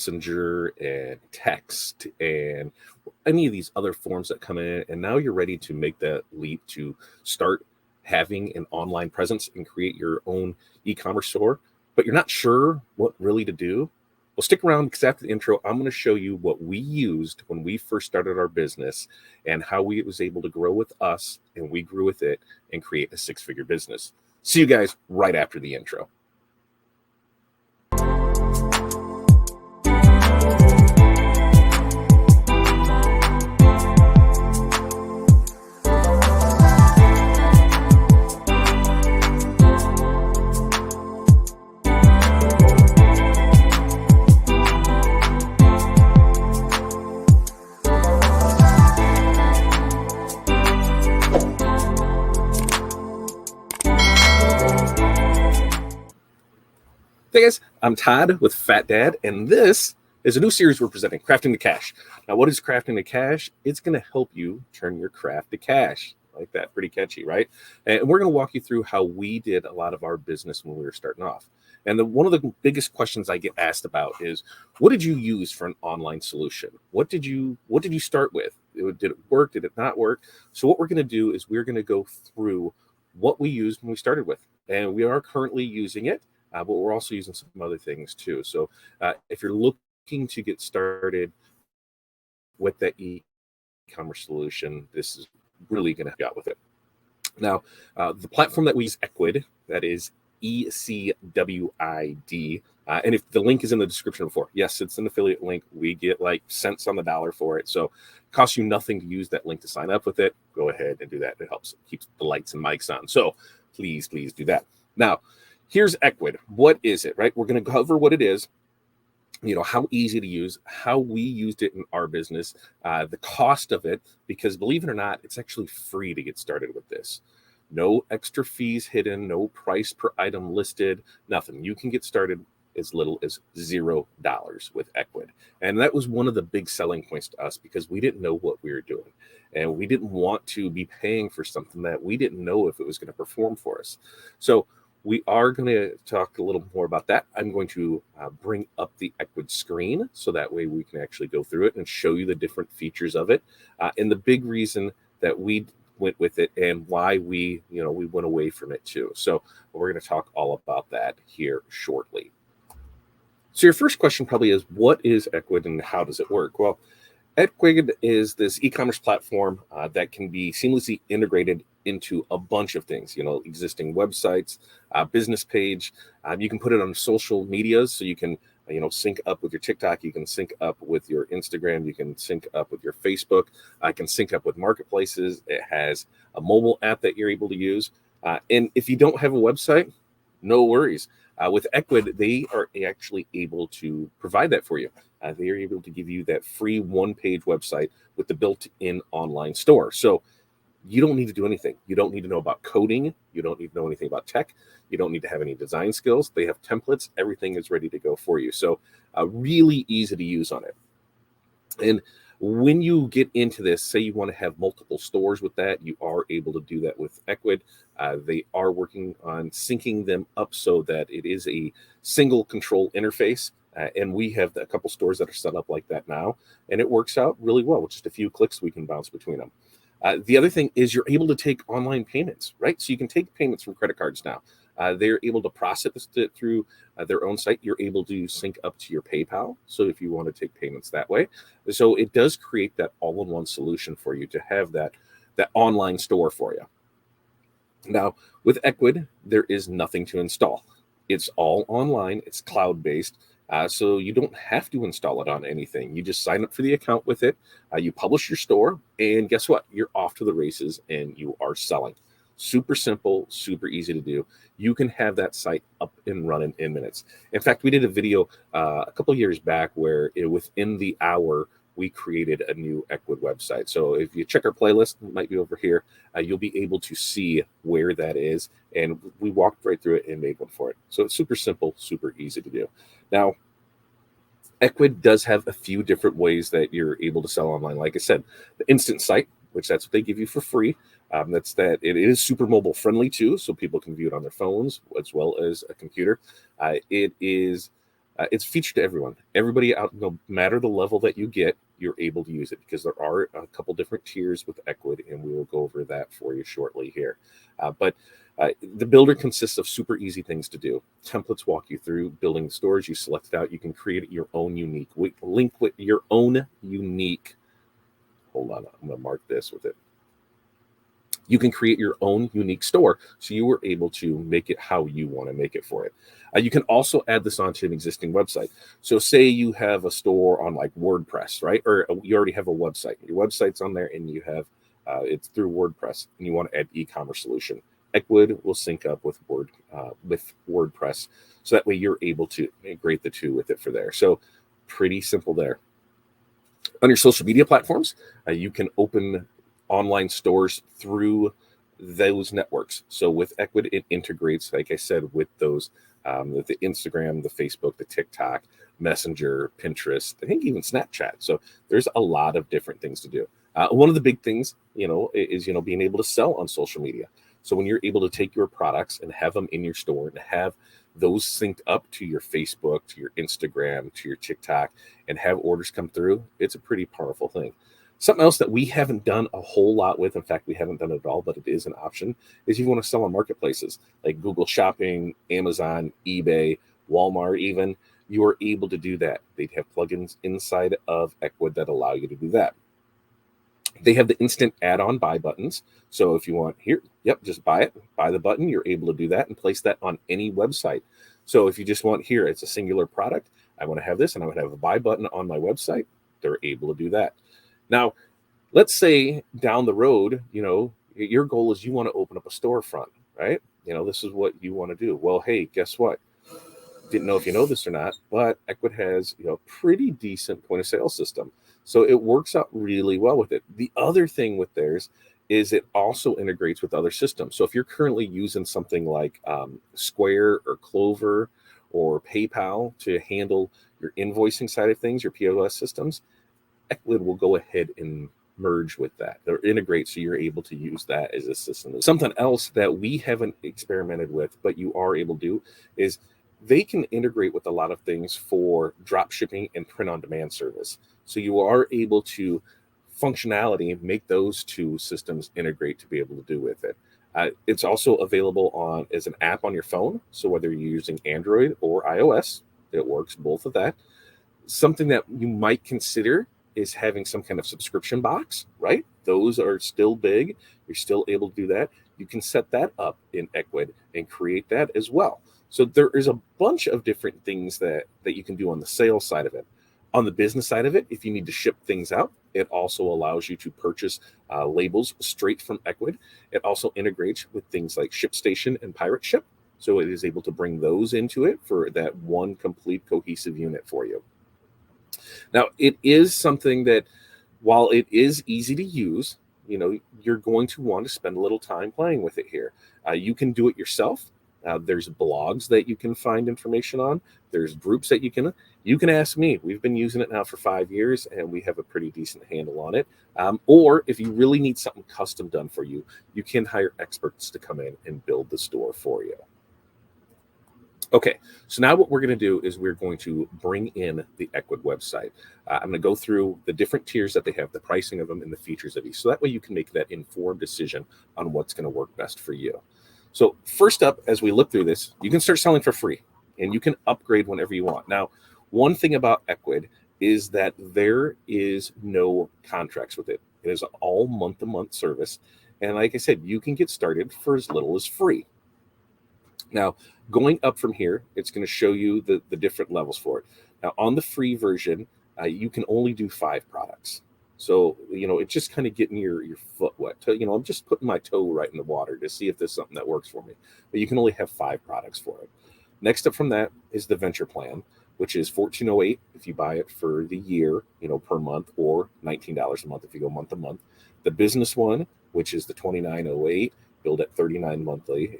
Messenger and text and any of these other forms that come in. And now you're ready to make that leap to start having an online presence and create your own e-commerce store, but you're not sure what really to do. Well, stick around because after the intro, I'm going to show you what we used when we first started our business and how we was able to grow with us and we grew with it and create a six-figure business. See you guys right after the intro. Hey guys, I'm Todd with Fat Dad, and this is a new series we're presenting, Crafting to Cash. Now, what is Crafting to Cash? It's going to help you turn your craft to cash. Like that, pretty catchy, right? And we're going to walk you through how we did a lot of our business when we were starting off. And one of the biggest questions I get asked about is, what did you use for an online solution? What did you start with? Did it work? Did it not work? So what we're going to do is we're going to go through what we used when we started with. And we are currently using it. But we're also using some other things too. So if you're looking to get started with that e-commerce solution, this is really going to help you out with it. Now, the platform that we use, ecwid, that is ecwid. And if the link is in the description before, yes, it's an affiliate link. We get like cents on the dollar for it. So it costs you nothing to use that link to sign up with it. Go ahead and do that. It helps keep the lights and mics on. So please do that. Now, here's ecwid. What is it, right? We're going to cover what it is, how easy to use, how we used it in our business, the cost of it, because believe it or not, it's actually free to get started with this. No extra fees hidden, no price per item listed, nothing. You can get started as little as $0 with ecwid. And that was one of the big selling points to us because we didn't know what we were doing. And we didn't want to be paying for something that we didn't know if it was going to perform for us. So we are going to talk a little more about that. I'm going to bring up the ecwid screen so that way we can actually go through it and show you the different features of it and the big reason that we went with it and why we went away from it too. So we're going to talk all about that here shortly. So your first question probably is, what is ecwid and how does it work? Well, ecwid is this e-commerce platform that can be seamlessly integrated into a bunch of things, existing websites, business page. You can put it on social medias, so you can, sync up with your TikTok. You can sync up with your Instagram. You can sync up with your Facebook. I can sync up with marketplaces. It has a mobile app that you're able to use. And if you don't have a website, no worries. With ecwid, they are actually able to provide that for you. They are able to give you that free one-page website with the built-in online store. So you don't need to do anything. You don't need to know about coding. You don't need to know anything about tech. You don't need to have any design skills. They have templates. Everything is ready to go for you. So really easy to use on it. And when you get into this, say you want to have multiple stores with that, you are able to do that with ecwid. They are working on syncing them up so that it is a single control interface. And we have a couple stores that are set up like that now. And it works out really well. With just a few clicks, we can bounce between them. The other thing is you're able to take online payments, right? So you can take payments from credit cards now. They're able to process it through their own site. You're able to sync up to your PayPal. So if you want to take payments that way. So it does create that all-in-one solution for you to have that online store for you. Now, with ecwid, there is nothing to install. It's all online. It's cloud-based. So you don't have to install it on anything. You just sign up for the account with it. You publish your store, and guess what? You're off to the races, and you are selling. Super simple, super easy to do. You can have that site up and running in minutes. In fact, we did a video a couple of years back where within the hour, we created a new ecwid website. So if you check our playlist, it might be over here, you'll be able to see where that is. And we walked right through it and made one for it. So it's super simple, super easy to do. Now, ecwid does have a few different ways that you're able to sell online. Like I said, the instant site, which that's what they give you for free. It is super mobile friendly too, so people can view it on their phones as well as a computer. It is It's featured to everyone. Everybody out, no matter the level that you get, you're able to use it because there are a couple different tiers with ecwid, and we will go over that for you shortly here. But the builder consists of super easy things to do. Templates walk you through building the stores. You select it out. You can create your own unique link with your own unique. Hold on, I'm going to mark this with it. You can create your own unique store, so you were able to make it how you want to make it for it. You can also add this onto an existing website. So say you have a store on like WordPress, right? Or you already have a website. Your website's on there and you have it's through WordPress, and you want to add e-commerce solution. ecwid will sync up with WordPress, so that way you're able to integrate the two with it for there. So pretty simple there. On your social media platforms, you can open online stores through those networks. So with ecwid, it integrates, like I said, with those the Instagram, the Facebook, the TikTok, Messenger, Pinterest, I think even Snapchat. So there's a lot of different things to do. One of the big things, is being able to sell on social media. So when you're able to take your products and have them in your store and have those synced up to your Facebook, to your Instagram, to your TikTok, and have orders come through, it's a pretty powerful thing. Something else that we haven't done a whole lot with, in fact, we haven't done it at all, but it is an option, is you want to sell on marketplaces like Google Shopping, Amazon, eBay, Walmart even, you are able to do that. They'd have plugins inside of ecwid that allow you to do that. They have the instant add-on buy buttons. So if you want here, just buy it, buy the button, you're able to do that and place that on any website. So if you just want here, it's a singular product, I want to have this and I would have a buy button on my website, they're able to do that. Now, let's say down the road, your goal is you want to open up a storefront, right? This is what you want to do. Well, hey, guess what? Didn't know if you know this or not, but ecwid has pretty decent point of sale system. So it works out really well with it. The other thing with theirs is it also integrates with other systems. So if you're currently using something like Square or Clover or PayPal to handle your invoicing side of things, your POS systems, ecwid will go ahead and merge with that or integrate, so you're able to use that as a system. Something else that we haven't experimented with, but you are able to do, is they can integrate with a lot of things for drop shipping and print on demand service. So you are able to functionality, make those two systems integrate to be able to do with it. It's also available as an app on your phone. So whether you're using Android or iOS, it works both of that. Something that you might consider is having some kind of subscription box, right? Those are still big. You're still able to do that. You can set that up in ecwid and create that as well. So there is a bunch of different things that you can do on the sales side of it. On the business side of it, if you need to ship things out, it also allows you to purchase labels straight from ecwid. It also integrates with things like ShipStation and Pirate Ship. So it is able to bring those into it for that one complete cohesive unit for you. Now, it is something that, while it is easy to use, you're going to want to spend a little time playing with it here. You can do it yourself. There's blogs that you can find information on. There's groups that you can ask me. We've been using it now for 5 years, and we have a pretty decent handle on it. Or if you really need something custom done for you, you can hire experts to come in and build the store for you. Okay, so now what we're going to do is we're going to bring in the ecwid website. I'm going to go through the different tiers that they have, the pricing of them, and the features of each. So that way you can make that informed decision on what's going to work best for you. So first up, as we look through this, you can start selling for free, and you can upgrade whenever you want. Now, one thing about ecwid is that there is no contracts with it. It is all month-to-month service. And like I said, you can get started for as little as free. Now, going up from here, it's going to show you the different levels for it. Now, on the free version, you can only do 5 products. So, it's just kind of getting your foot wet. I'm just putting my toe right in the water to see if there's something that works for me. But you can only have 5 products for it. Next up from that is the venture plan, which is $14.08 if you buy it for the year, per month, or $19 a month if you go month to month. The business one, which is the $29.08, billed at $39 monthly,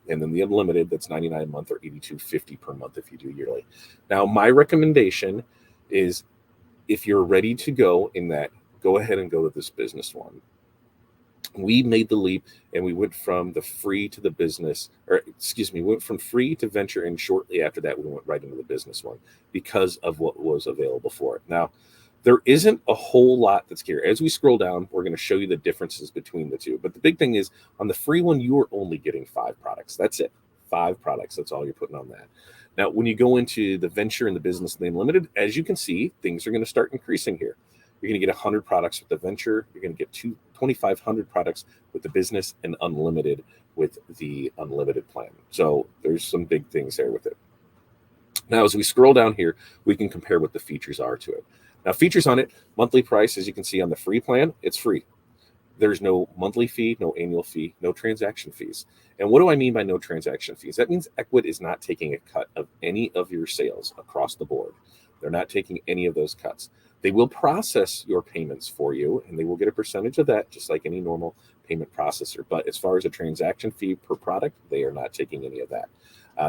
and then the unlimited, that's $99 a month or $82.50 per month if you do yearly. Now, my recommendation is, if you're ready to go in that, go ahead and go with this business one. We made the leap and we went from the free to the business, or excuse me, went from free to venture. And shortly after that, we went right into the business one because of what was available for it. Now, there isn't a whole lot that's here. As we scroll down, we're going to show you the differences between the two. But the big thing is on the free one, you are only getting 5 products. That's it. 5 products. That's all you're putting on that. Now, when you go into the venture and the business and the unlimited, as you can see, things are going to start increasing here. You're going to get 100 products with the venture. You're going to get 2,500 products with the business and unlimited with the unlimited plan. So there's some big things there with it. Now, as we scroll down here, we can compare what the features are to it. Now, features on it, monthly price, as you can see on the free plan, it's free. There's no monthly fee, no annual fee, no transaction fees. And what do I mean by no transaction fees? That means ecwid is not taking a cut of any of your sales across the board. They're not taking any of those cuts. They will process your payments for you, and they will get a percentage of that, just like any normal payment processor. But as far as a transaction fee per product, they are not taking any of that.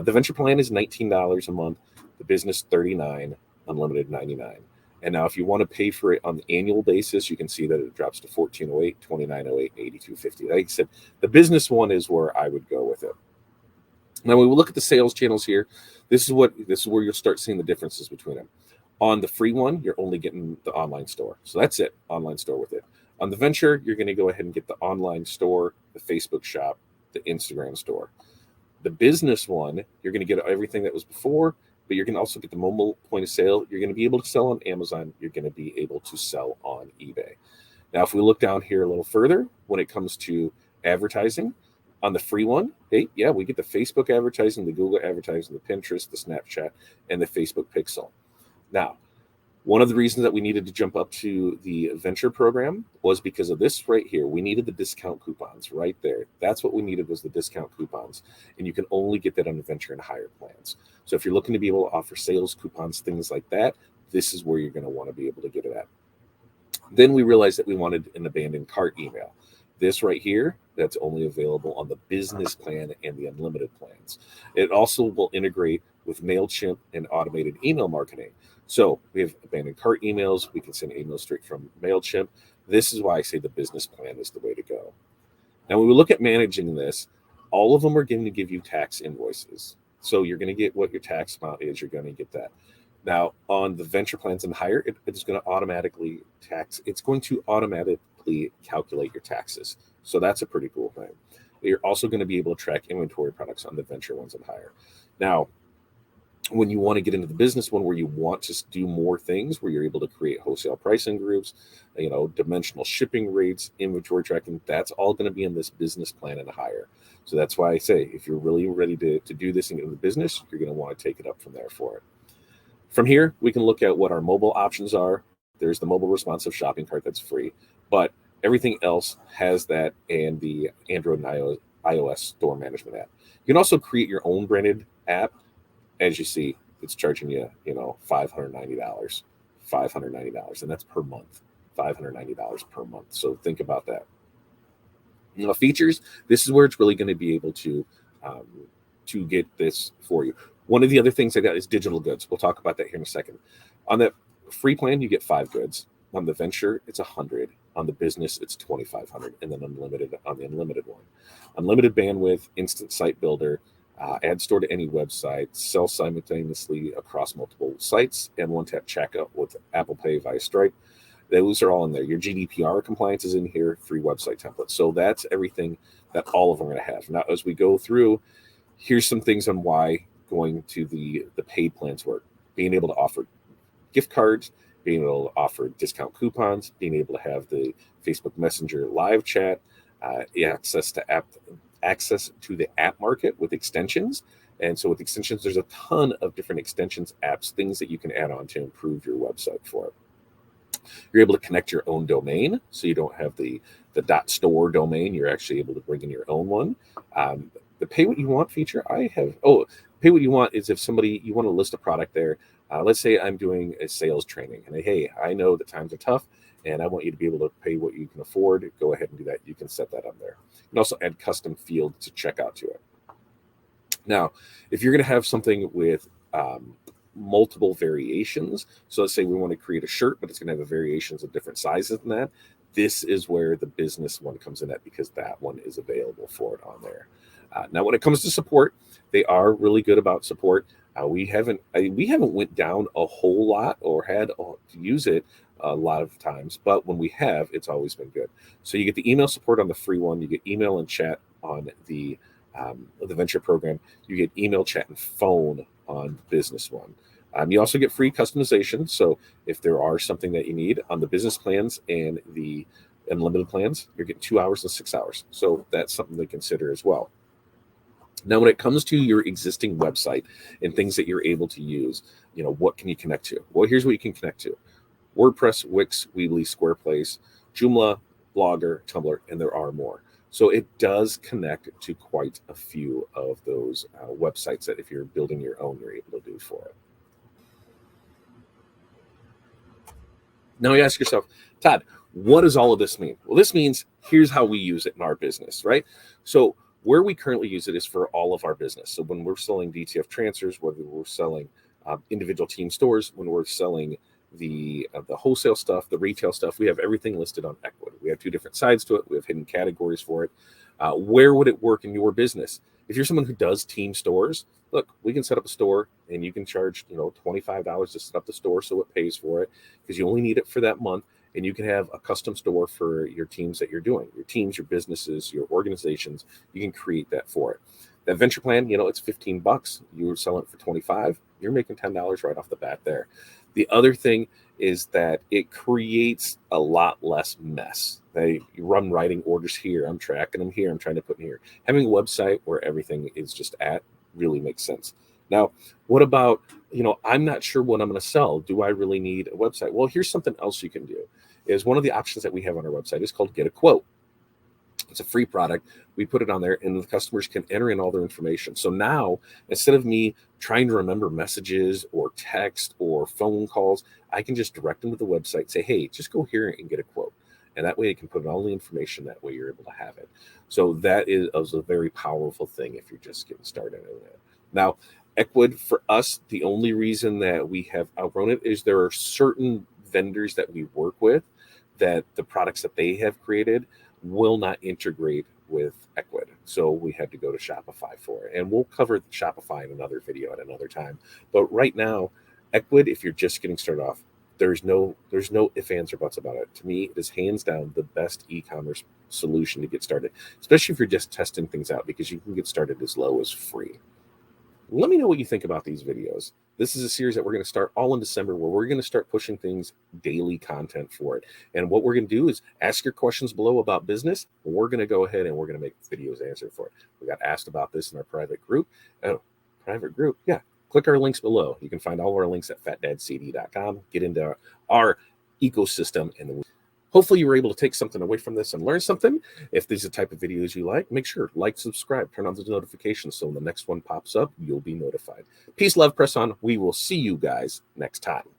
The venture plan is $19 a month. The business $39, unlimited $99. And now if you want to pay for it on the annual basis, you can see that it drops to $14.08, $29.08, $82.50. Like I said, the business one is where I would go with it. Now, when we look at the sales channels here, this is where you'll start seeing the differences between them. On the free one, you're only getting the online store. So that's it, online store with it. On the venture, you're going to go ahead and get the online store, the Facebook shop, the Instagram store. The business one, you're going to get everything that was before, but you're going to also get the mobile point of sale. You're going to be able to sell on Amazon. You're going to be able to sell on eBay. Now, if we look down here a little further, when it comes to advertising, on the free one, hey, yeah, we get the Facebook advertising, the Google advertising, the Pinterest, the Snapchat, and the Facebook Pixel. Now, one of the reasons that we needed to jump up to the venture program was because of this right here. We needed the discount coupons right there. That's what we needed, was the discount coupons. And you can only get that on the venture and higher plans. So if you're looking to be able to offer sales coupons, things like that, this is where you're going to want to be able to get it at. Then we realized that we wanted an abandoned cart email. This right here, that's only available on the business plan and the unlimited plans. It also will integrate with MailChimp and automated email marketing. So we have abandoned cart emails. We can send emails straight from MailChimp. This is why I say the business plan is the way to go. Now, when we look at managing this, all of them are going to give you tax invoices. So you're going to get what your tax amount is. You're going to get that. Now, on the venture plans and higher, it's going to automatically tax. It's going to automatically calculate your taxes. So that's a pretty cool thing. You're also going to be able to track inventory products on the venture ones and higher. Now, when you want to get into the business one where you want to do more things, where you're able to create wholesale pricing groups, dimensional shipping rates, inventory tracking, that's all going to be in this business plan and higher. So that's why I say, if you're really ready to do this and get into the business, you're going to want to take it up from there for it. From here, we can look at what our mobile options are. There's the mobile responsive shopping cart that's free, but everything else has that, and the Android and iOS store management app. You can also create your own branded app. As you see, it's charging you, $590, and that's per month, $590 per month. So think about that. Features, this is where it's really going to be able to get this for you. One of the other things I got is digital goods. We'll talk about that here in a second. On the free plan, you get 5 goods. On the venture, it's 100. On the business, it's 2,500, and then unlimited on the unlimited one. Unlimited bandwidth, instant site builder, add store to any website, sell simultaneously across multiple sites, and one-tap checkout with Apple Pay via Stripe. Those are all in there. Your GDPR compliance is in here, free website templates. So that's everything that all of them are going to have. Now, as we go through, here's some things on why going to the paid plans work. Being able to offer gift cards, being able to offer discount coupons, being able to have the Facebook Messenger live chat, access to the app market with extensions. And so with extensions, there's a ton of different extensions, apps, things that you can add on to improve your website for it. You're able to connect your own domain, so you don't have the .store domain. You're actually able to bring in your own one. The pay what you want feature, pay what you want is if you want to list a product there. Let's say I'm doing a sales training, and hey, I know that times are tough, and I want you to be able to pay what you can afford. Go ahead and do that. You can set that up there. You can also add custom fields to check out to it. Now, if you're going to have something with multiple variations, so let's say we want to create a shirt, but it's going to have variations of different sizes than that, This is where the business one comes in at, because that one is available for it on there. Now, when it comes to support, they are really good about support. We haven't went down a whole lot or had to use it a lot of times, but when we have, it's always been good. So you get the email support on the free one, you get email and chat on the venture program, you get email, chat, and phone on the business one. You also get free customization. So if there are something that you need on the business plans and the unlimited plans, you're getting 2 hours and 6 hours. So that's something to consider as well. Now, when it comes to your existing website and things that you're able to use, what can you connect to? Well, here's what you can connect to: WordPress, Wix, Weebly, Squareplace, Joomla, Blogger, Tumblr, and there are more. So it does connect to quite a few of those websites that if you're building your own, you're able to do for it. Now you ask yourself, Todd, what does all of this mean? Well, this means here's how we use it in our business, right? So where we currently use it is for all of our business. So when we're selling DTF transfers, whether we're selling individual team stores, when we're selling the wholesale stuff, the retail stuff, we have everything listed on ecwid. We have two different sides to it. We have hidden categories for it. Where would it work in your business? If you're someone who does team stores, look, we can set up a store and you can charge $25 to set up the store so it pays for it, because you only need it for that month. And you can have a custom store for your teams that you're doing, your teams, your businesses, your organizations. You can create that for it. That venture plan, it's $15. You're selling it for $25. You're making $10 right off the bat there. The other thing is that it creates a lot less mess. You run writing orders here. I'm tracking them here. I'm trying to put in here. Having a website where everything is just at really makes sense. Now, what about, I'm not sure what I'm going to sell. Do I really need a website? Well, here's something else you can do. Is one of the options that we have on our website is called Get a Quote. It's a free product. We put it on there and the customers can enter in all their information. So now, instead of me trying to remember messages or text or phone calls, I can just direct them to the website, say, hey, just go here and get a quote. And that way you can put in all the information. That way you're able to have it. So that is a very powerful thing if you're just getting started in it. Now, ecwid, for us, the only reason that we have outgrown it is there are certain vendors that we work with that the products that they have created will not integrate with ecwid. So we had to go to Shopify for it. And we'll cover Shopify in another video at another time. But right now, ecwid, if you're just getting started off, there's no ifs, ands, or buts about it. To me, it is hands down the best e-commerce solution to get started, especially if you're just testing things out, because you can get started as low as free. Let me know what you think about these videos. This is a series that we're going to start all in December, where we're going to start pushing things, daily content for it. And what we're going to do is ask your questions below about business. We're going to go ahead and we're going to make videos answer for it. We got asked about this in our private group. Yeah. Click our links below. You can find all of our links at fatdadcd.com. Get into our ecosystem, and hopefully you were able to take something away from this and learn something. If these are the type of videos you like, make sure like, subscribe, turn on the notifications so when the next one pops up, you'll be notified. Peace, love, press on. We will see you guys next time.